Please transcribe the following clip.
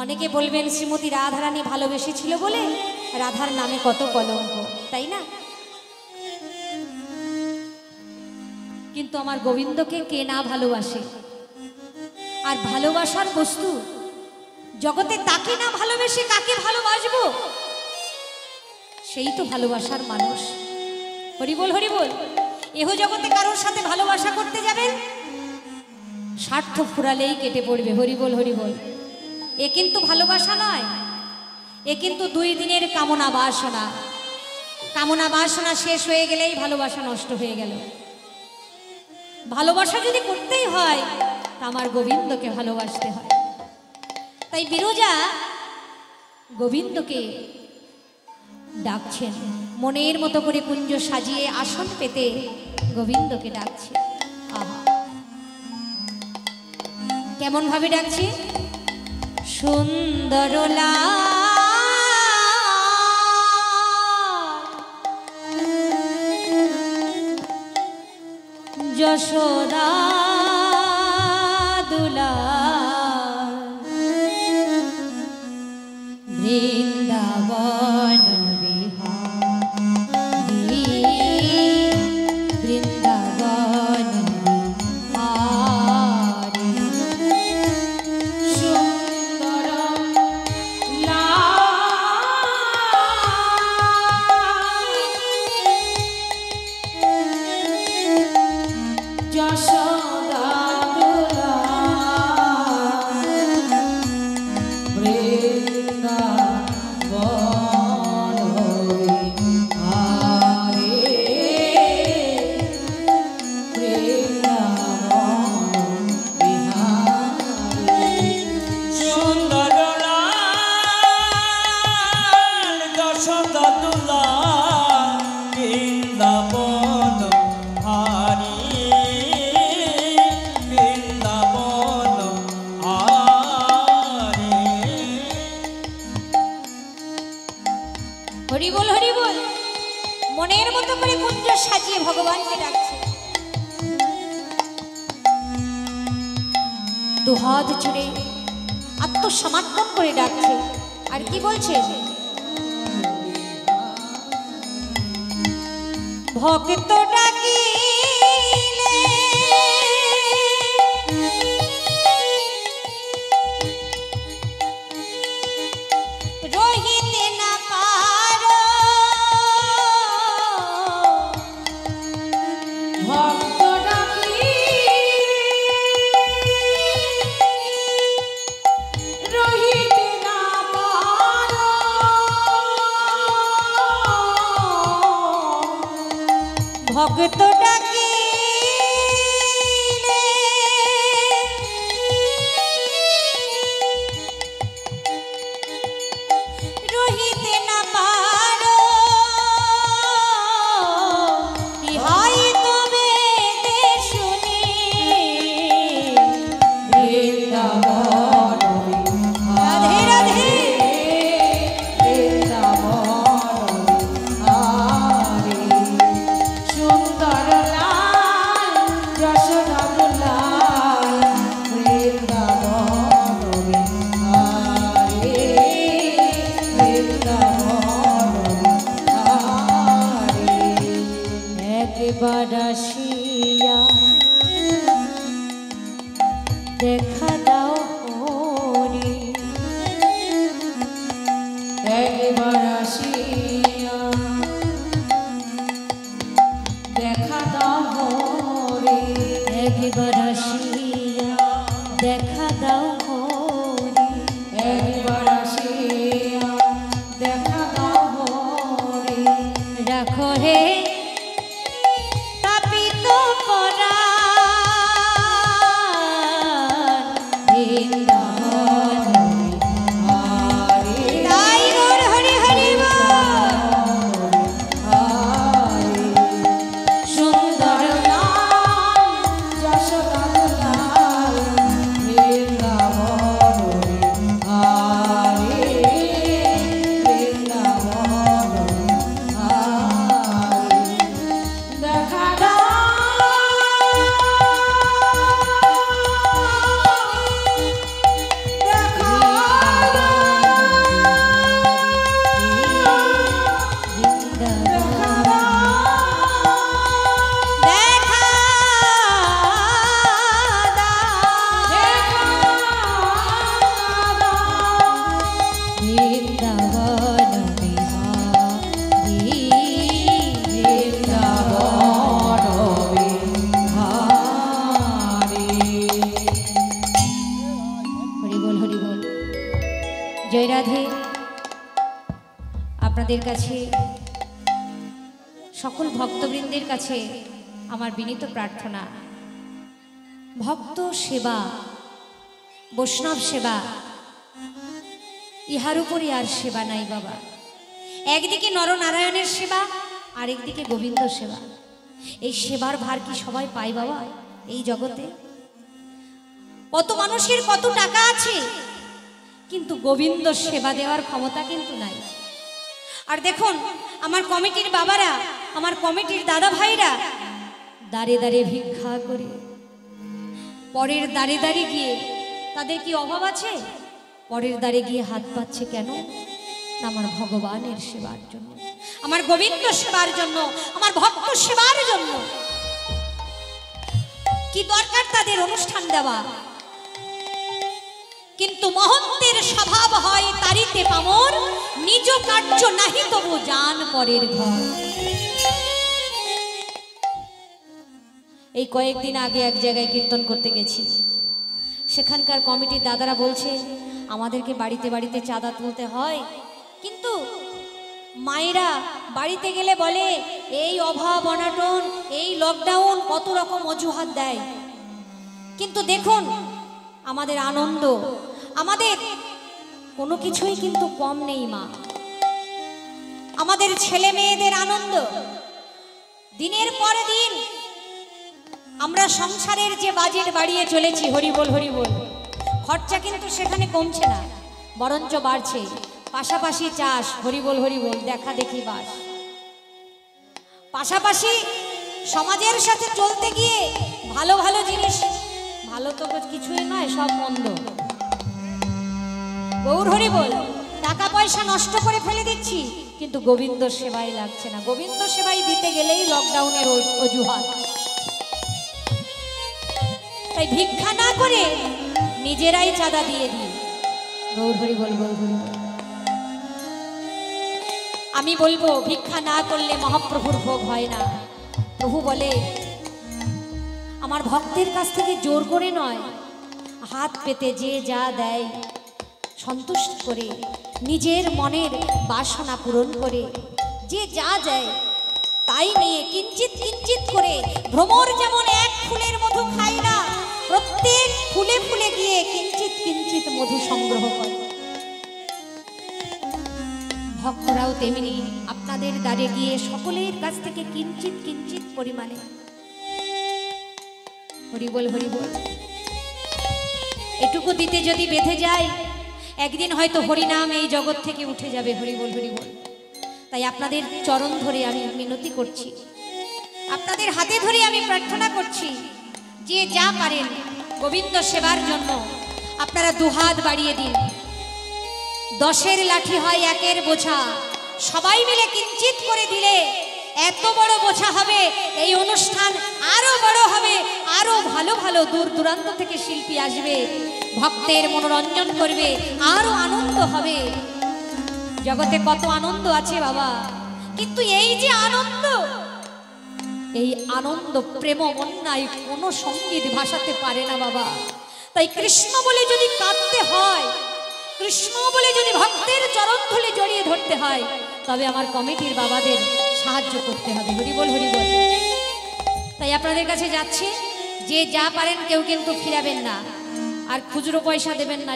অনেকে বলবেন শ্রীমতী রাধারানী ভালোবেসেছিল বলে রাধার নামে কত কলঙ্ক, তাই না? কিন্তু আমার গোবিন্দকে কে না ভালোবাসে? আর ভালোবাসার বস্তু জগতে তাকে না ভালোবেসে কাকে ভালোবাসবো? সেই তো ভালোবাসার মানুষ। হরিবল হরিবল। এহ জগতে কারোর সাথে ভালোবাসা করতে যাবেন, স্বার্থ ফুরালেই কেটে পড়বে। হরিবল হরিবল। এ কিন্তু ভালোবাসা নয়, এ কিন্তু 2 দিনের কামনা বাসনা। কামনা বাসনা শেষ হয়ে গেলেই ভালোবাসা নষ্ট হয়ে গেল। ভালোবাসা যদি করতেই হয় তা আমার গোবিন্দকে ভালোবাসতে হয়। তাই বিরজা গোবিন্দকে ডাকছেন, মনের মতো করে কুঞ্জ সাজিয়ে আসন পেতে গোবিন্দকে ডাকছে। আহা, কেমন ভাবে ডাকছে? সুন্দরলা যশোদা দুলা বৃন্দাবন বিহারী বৃন্দাবন বিহারী সুন্দর যশোদা দুলা হরিবল হরিবল। মনের মতো করে কুঞ্জ সাজিয়ে ভগবানকে ডাকছে, দুহাত জুড়ে আত্মসমর্পণ করে ডাকছে। আর কি বলছে? ভক্ত ডাকিলে রহিতে না পারো, ভক্ত ডাকিলে রহিতে না পারো, ভক্ত ডাকিলে রহিতে না পারো, ইহাই তবে শুনি বৃন্দাবন। রাধে রাধে। সুন্দর লাল যশোদা দুলা বৃন্দাবন বিহারী বৃন্দাবন বিহারী। একবার আসিয়া দেখা দাও হরি, একবার আসিয়া দেখা দাও হরি, একবার আসিয়া দেখা দাও হরি, একবার আসিয়া দেখা দাও হরি। রাখো হে তাপিত পরাণ বৃন্দাবন বিহারী। তাই মোর হরি হরি সুন্দর লাল যশোদা দুলা বৃন্দাবন বিহারী বৃন্দাবন বিহারী। দেখা দাও জয় রাধে। আপনাদের কাছে সকল ভক্তবৃন্দের কাছে আমার বিনীত প্রার্থনা, ভক্ত সেবা, বৈষ্ণব সেবা, ইহার উপরে আর সেবা নাই বাবা। একদিকে নরনারায়ণের সেবা, আরেকদিকে গোবিন্দ সেবা। এই সেবার ভার কি সবাই পায় বাবা এই জগতে? কত মানুষের কত টাকা আছে, কিন্তু গোবিন্দ সেবা দেওয়ার ক্ষমতা কিন্তু নাই। আর দেখুন আমার কমিটির বাবারা, আমার কমিটির দাদা ভাইরা দাঁড়ে দাঁড়িয়ে ভিক্ষা করে, পরের দাঁড়ে দাঁড়িয়ে গিয়ে তাদের কি অভাব আছে? পরের দাঁড়ে গিয়ে হাত পাচ্ছে কেন? না আমার ভগবানের সেবার জন্য, আমার গোবিন্দ সেবার জন্য, আমার ভক্ত সেবার জন্য। কি দরকার তাদের অনুষ্ঠান দেওয়া? কিন্তু মহন্তের স্বভাব হয় তারিতে পামর, নিজ কার্য নাহি তবু জান পরের ঘর। এই কয়েকদিন আগে এক জায়গায় কীর্তন করতে গেছি, সেখানকার কমিটির দাদারা বলছে আমাদেরকে বাড়িতে বাড়িতে চাঁদা তুলতে হয়, কিন্তু মায়েরা বাড়িতে গেলে বলে এই অভাব অনাটন, এই লকডাউন, কত রকম অজুহাত দেয়। কিন্তু দেখুন আমাদের আনন্দ, আমাদের কোনো কিছুই কিন্তু কম নেই মা। আমাদের ছেলে মেয়েদের আনন্দ, দিনের পর দিন আমরা সংসারের যে বাজেট বাড়িয়ে চলেছি, হরিবোল হরিবোল, খরচা কিন্তু সেখানে কমছে না, বরঞ্চ বাড়ছে। পাশাপাশি চাষ, হরিবোল হরিবোল, দেখা দেখি বাস, পাশাপাশি সমাজের সাথে চলতে গিয়ে ভালো ভালো জিনিস, ভালো তো কিছুই নয়, সব মন্দ। গৌর হরিবোল, টাকা পয়সা নষ্ট করে ফেলে দিচ্ছি, কিন্তু গোবিন্দ সেবাই লাগছে না। গোবিন্দ সেবাই দিতে গেলেই লকডাউনের অজুহাত। তাই ভিক্ষা না করে নিজেরাই চাঁদা দিয়ে দিই। গৌর হরিবোল, গৌর হরিবোল। আমি বলবো ভিক্ষা না করলে মহাপ্রভুর ভোগ হয় না। প্রভু বলে আমার ভক্তের কাছ থেকে জোর করে নয়, হাত পেতে যে যা দেয় সন্তুষ্ট করে, নিজের মনের বাসনা পূরণ করে যে যা দেয় তাই নিয়ে কিঞ্চিত কিঞ্চিত করে, ভ্রমর যেমন এক ফুলের মধু খায় না, প্রত্যেক ফুলে ফুলে গিয়ে কিঞ্চিত কিঞ্চিত মধু সংগ্রহ করে। ভক্তরাও তেমনি আপনাদের দ্বারে গিয়ে সকলের কাছ থেকে কিঞ্চিত কিঞ্চিত পরিমাণে, হরিবোল হরিবোল, এটুকু দিতে যদি বেঁধে যায়, একদিন হয়তো হরিনাম এই জগৎ থেকে উঠে যাবে। হরিবোল হরিবোল। তাই আপনাদের চরণ ধরে আমি মিনতি করছি, আপনাদের হাতে ধরে আমি প্রার্থনা করছি, যে যা পারেন গোবিন্দ সেবার জন্য আপনারা দুহাত বাড়িয়ে দিন। 10-এর লাঠি হয় 1-এর বোঝা, সবাই মিলে কিঞ্চিত করে দিলে এত বড় বোঝা হবে, এই অনুষ্ঠান আরো বড় হবে, আরো ভালো ভালো দূর দূরান্ত থেকে শিল্পী আসবে, ভক্তের মনোরঞ্জন করবে, আরো আনন্দ হবে। জগতে কত আনন্দ আছে বাবা, কিন্তু এই যে আনন্দ, এই আনন্দ প্রেম বন্যায় কোনো সঙ্গীত ভাসাতে পারে না বাবা। তাই কৃষ্ণ বলে যদি কাঁদতে হয়, কৃষ্ণ বলে যদি ভক্তের চরণ ধুলি জড়িয়ে ধরতে হয়, তবে আমার কমিটির বাবাদের সাহায্য করতে হবে। হরিবোল হরিবোল। তাই আপনাদের কাছে যাচ্ছে, যে যা পারেন কেউ কিন্তু ফিরাবেন না, আর খুচরো পয়সা দেবেন না।